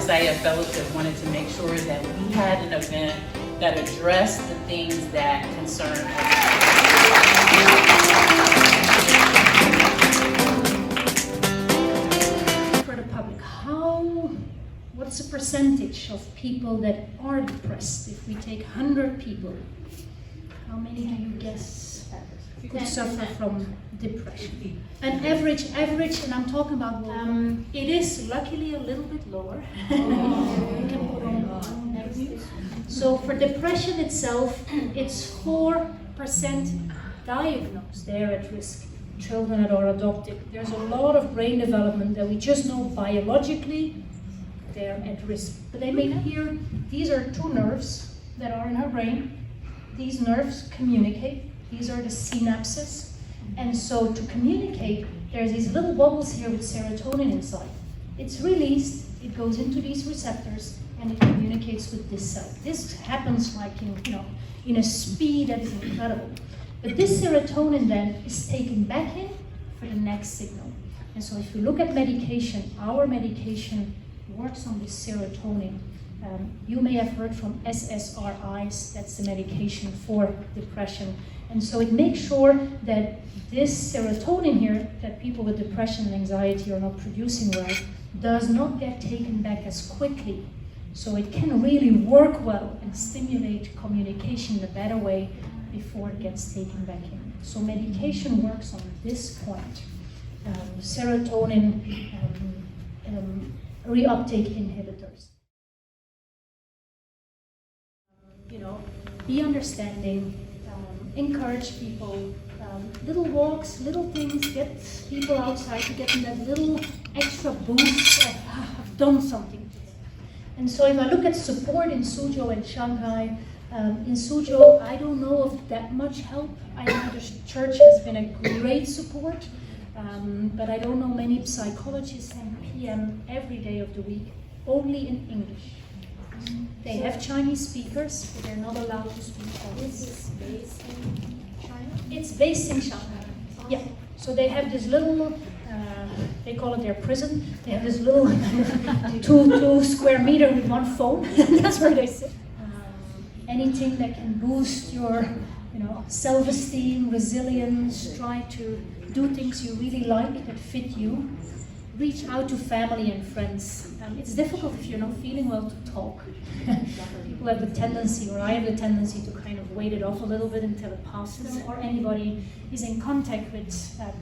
SIF Fellowship wanted to make sure that we had an event that addressed the things that concern us. For the public, what's the percentage of people that are depressed? If we take 100 people, how many do you guess could suffer from depression? An average, and I'm talking about, it is luckily a little bit lower. You can put on everything. So for depression itself, it's 4% diagnosed. They're at risk. Children that are adopted. There's a lot of brain development that we just know biologically they're at risk. But they may hear, these are two nerves that are in our brain. These nerves communicate. These are the synapses. And so to communicate, there's these little bubbles here with serotonin inside. It's released, it goes into these receptors, and it communicates with this cell. This happens like in a speed that is incredible. But this serotonin then is taken back in for the next signal. And so if you look at medication, our medication works on this serotonin. You may have heard from SSRIs, that's the medication for depression. And so it makes sure that this serotonin here, that people with depression and anxiety are not producing well, does not get taken back as quickly. So it can really work well and stimulate communication in a better way before it gets taken back in. So medication works on this point. Serotonin reuptake inhibitors. Be understanding, encourage people, little walks, little things, get people outside to get them that little extra boost of, I've done something. And so if I look at support in Suzhou and Shanghai, in Suzhou, I don't know of that much help. I know the church has been a great support, but I don't know many psychologists and PM every day of the week, only in English. They have Chinese speakers, but they're not allowed to speak Chinese. Is this based in China? It's based in Shanghai. Yeah. So they have this little, they call it their prison. They have this little two square meter with one phone. That's where they sit. Anything that can boost your, self-esteem, resilience. Try to do things you really like that fit you. Reach out to family and friends. It's difficult if you're not feeling well to talk. People have the tendency, or I have the tendency, to kind of wait it off a little bit until it passes, or anybody is in contact with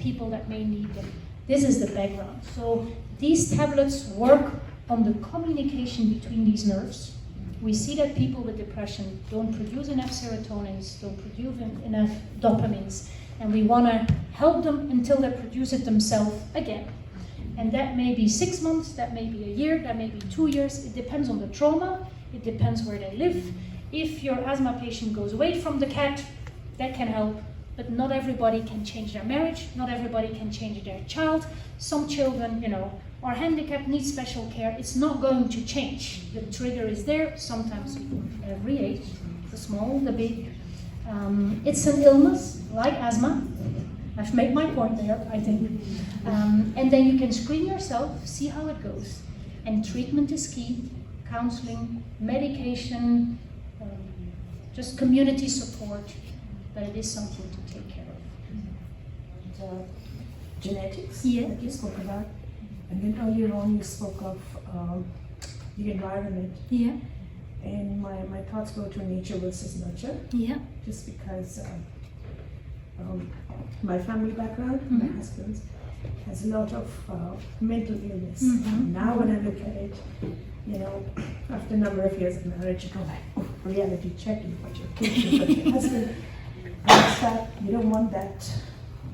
people that may need them. This is the background. So these tablets work on the communication between these nerves. We see that people with depression don't produce enough serotonins, don't produce enough dopamines, and we want to help them until they produce it themselves again. And that may be 6 months, that may be a year, that may be 2 years. It depends on the trauma, it depends where they live. If your asthma patient goes away from the cat, that can help. But not everybody can change their marriage, not everybody can change their child. Some children, are handicapped, need special care. It's not going to change. The trigger is there, sometimes every age, the small, the big. It's an illness, like asthma. I've made my point there, I think. And then you can screen yourself, see how it goes. And treatment is key. Counseling, medication, just community support, but it is something to take care of. Genetics, Yeah. that you spoke about. And then earlier on you spoke of the environment. Yeah. And my thoughts go to nature versus nurture. Yeah. Just because my family background, my husband's, has a lot of mental illness. Now when I look at it, after a number of years of marriage, you go like, reality check, you've got your kids, you've got your husband, and you don't want that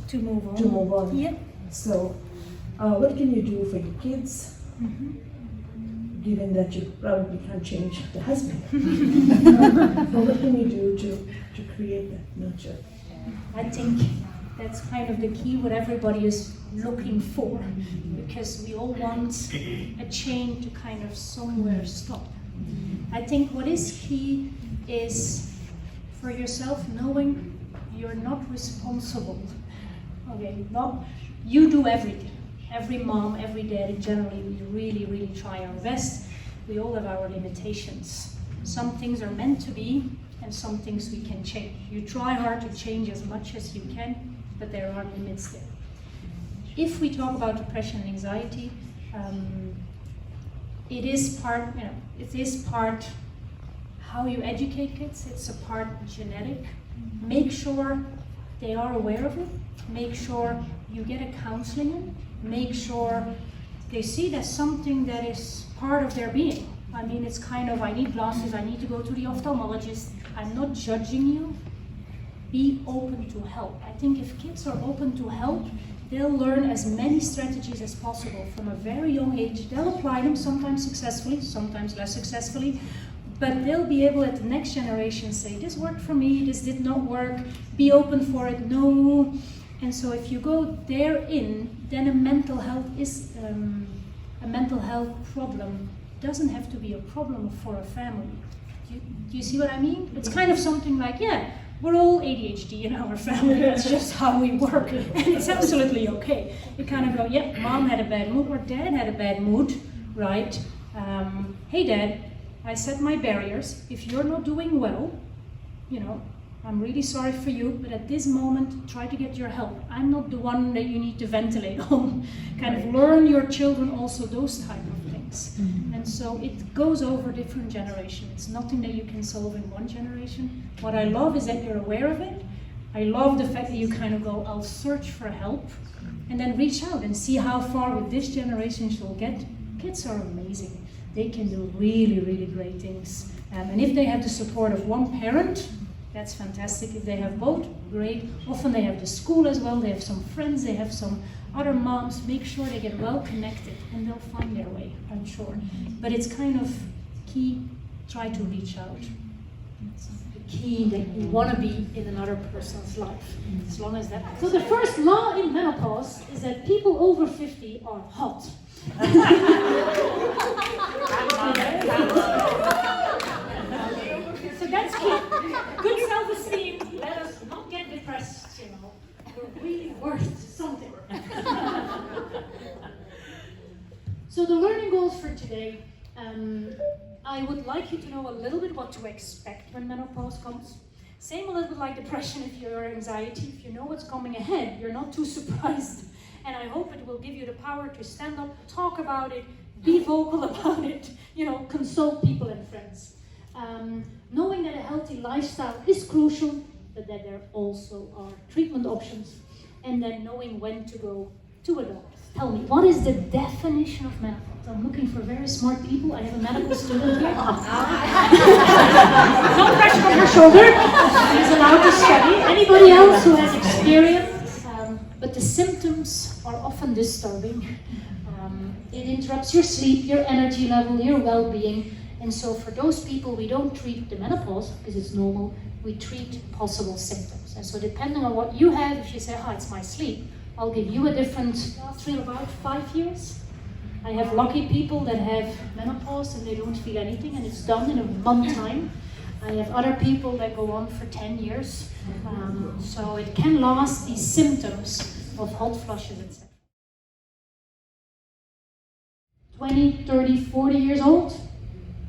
To move on. Yeah. So what can you do for your kids, given that you probably can't change the husband? But what can you do to create that nurture? I think that's kind of the key, what everybody is looking for, because we all want a chain to kind of somewhere stop. I think what is key is for yourself knowing you're not responsible. Okay, you do everything. Every mom, every dad, generally we really, really try our best. we all have our limitations. Some things are meant to be, and some things we can change. You try hard to change as much as you can, but there are limits there. If we talk about depression and anxiety, it is part how you educate kids. It's a part genetic. Make sure they are aware of it. Make sure you get a counseling in. Make sure they see that's something that is part of their being. I mean, it's kind of, I need glasses, I need to go to the ophthalmologist. I'm not judging you. Be open to help. I think if kids are open to help, they'll learn as many strategies as possible from a very young age. They'll apply them, sometimes successfully, sometimes less successfully, but they'll be able at the next generation say, this worked for me, this did not work, be open for it, no. And so if you go therein, then a mental health problem doesn't have to be a problem for a family. Do you see what I mean? It's kind of something like, yeah, we're all ADHD in our family, that's just how we work, and it's absolutely okay. You kind of go, yeah, mom had a bad mood, or dad had a bad mood, right? Hey dad, I set my barriers. If you're not doing well, you know, I'm really sorry for you, but at this moment, try to get your help. I'm not the one that you need to ventilate on. Kind of learn your children also those type of things. And so it goes over different generations. It's nothing that you can solve in one generation. What I love is that you're aware of it. I love the fact that you kind of go, I'll search for help, and then reach out and see how far with this generation she'll get. Kids are amazing. They can do really, really great things. And if they have the support of one parent, that's fantastic. If they have both, great. Often they have the school as well, they have some friends, they have some other moms. Make sure they get well connected and they'll find their way, I'm sure. But it's kind of key, try to reach out. The key that you want to be in another person's life, as long as that. So the first law in menopause is that people over 50 are hot. So that's key. Good self-esteem. Let us not get depressed, you know. We're really worth something. So the learning goals for today. I would like you to know a little bit what to expect when menopause comes. Same a little bit like depression if you're anxiety. If you know what's coming ahead, you're not too surprised. And I hope it will give you the power to stand up, talk about it, be vocal about it, you know, consult people and friends. Knowing that a healthy lifestyle is crucial, but that there also are treatment options, and then knowing when to go to a doctor. Tell me, what is the definition of menopause? I'm looking for very smart people. I have a medical student here. No pressure on her shoulder. She's allowed to study. Anybody else who has experience? But the symptoms are often disturbing. It interrupts your sleep, your energy level, your well-being. And so for those people, we don't treat the menopause because it's normal. We treat possible symptoms. And so depending on what you have, if you say, it's my sleep, I'll give you a different, about 5 years. I have lucky people that have menopause and they don't feel anything and it's done in a month time. I have other people that go on for 10 years. So it can last, these symptoms of hot flushes, etc. 20, 30, 40 years old,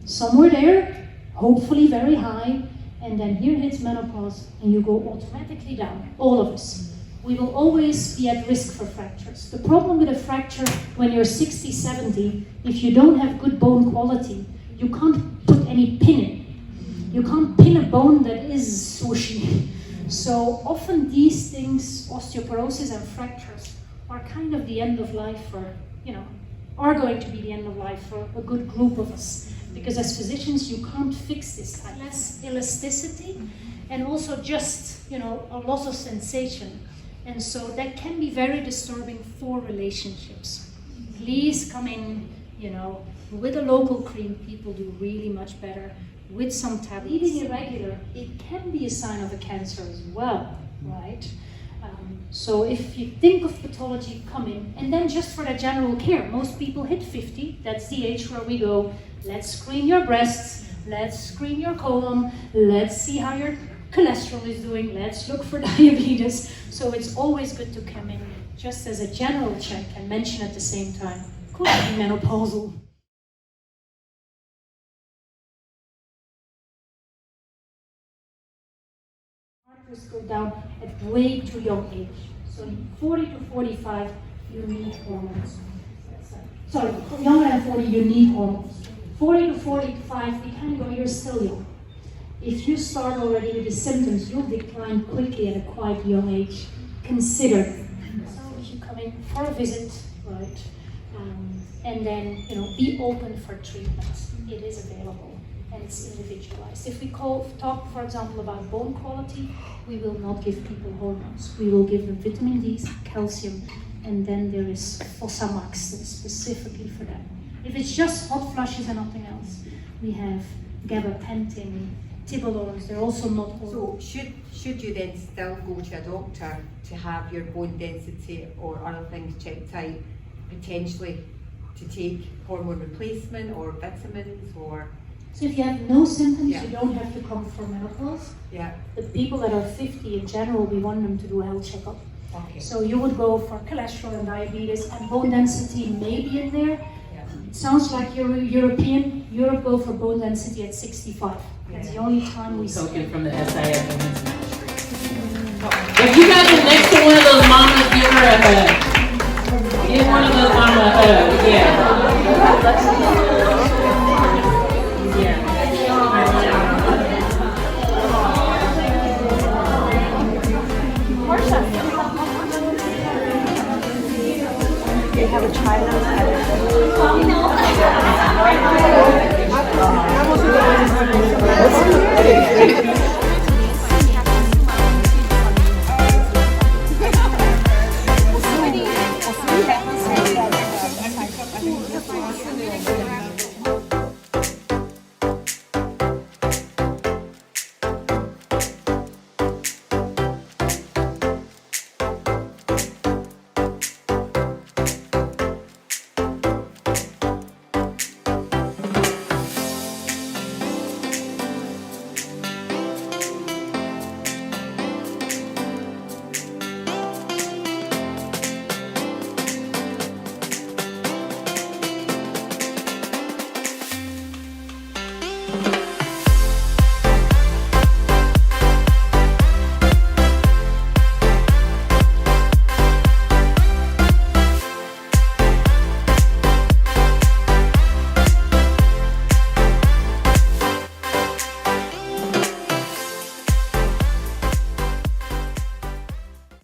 somewhere there, hopefully very high, and then here hits menopause and you go automatically down, all of us. We will always be at risk for fractures. The problem with a fracture when you're 60, 70, if you don't have good bone quality, you can't put any pin in. You can't pin a bone that is swooshy. So often these things, osteoporosis and fractures, are kind of the end of life for, are going to be the end of life for a good group of us. Because as physicians, you can't fix this type. Less elasticity and also just, a loss of sensation. And so that can be very disturbing for relationships. Please come in, with a local cream, people do really much better. With some tablets. Eating irregular, it can be a sign of a cancer as well, right? So if you think of pathology, come in. And then just for that general care, most people hit 50. That's the age where we go, let's screen your breasts, let's screen your colon, let's see how your cholesterol is doing, let's look for diabetes. So it's always good to come in just as a general check and mention at the same time, could be menopausal. go down at way too young age. So 40 to 45, you need hormones. Sorry, younger than 40, you need hormones. 40 to 45, we kind of go, you're still young. If you start already with the symptoms, you'll decline quickly at a quite young age. Consider. So if you come in for a visit, right, and then be open for treatment. It is available and it's individualized. If we talk, for example, about bone quality, we will not give people hormones. We will give them vitamin D, calcium, and then there is Fosamax that's specifically for them. If it's just hot flushes and nothing else, we have gabapentin, tibolons. They're also not hormones. So should you then still go to a doctor to have your bone density or other things checked out, potentially to take hormone replacement or vitamins or? So if you have no symptoms, Yeah. you don't have to come for menopause. Yeah. The people that are 50 in general, we want them to do a health checkup. Okay. So you would go for cholesterol and diabetes, and bone density may be in there. Yeah. It sounds like you're European. Europe go for bone density at 65. That's the only time we see. Token from the SIF Women's Ministry. If you guys are next to one of those mamas, give her a hug. Give one of those mamas a hug. Yeah. They have a child.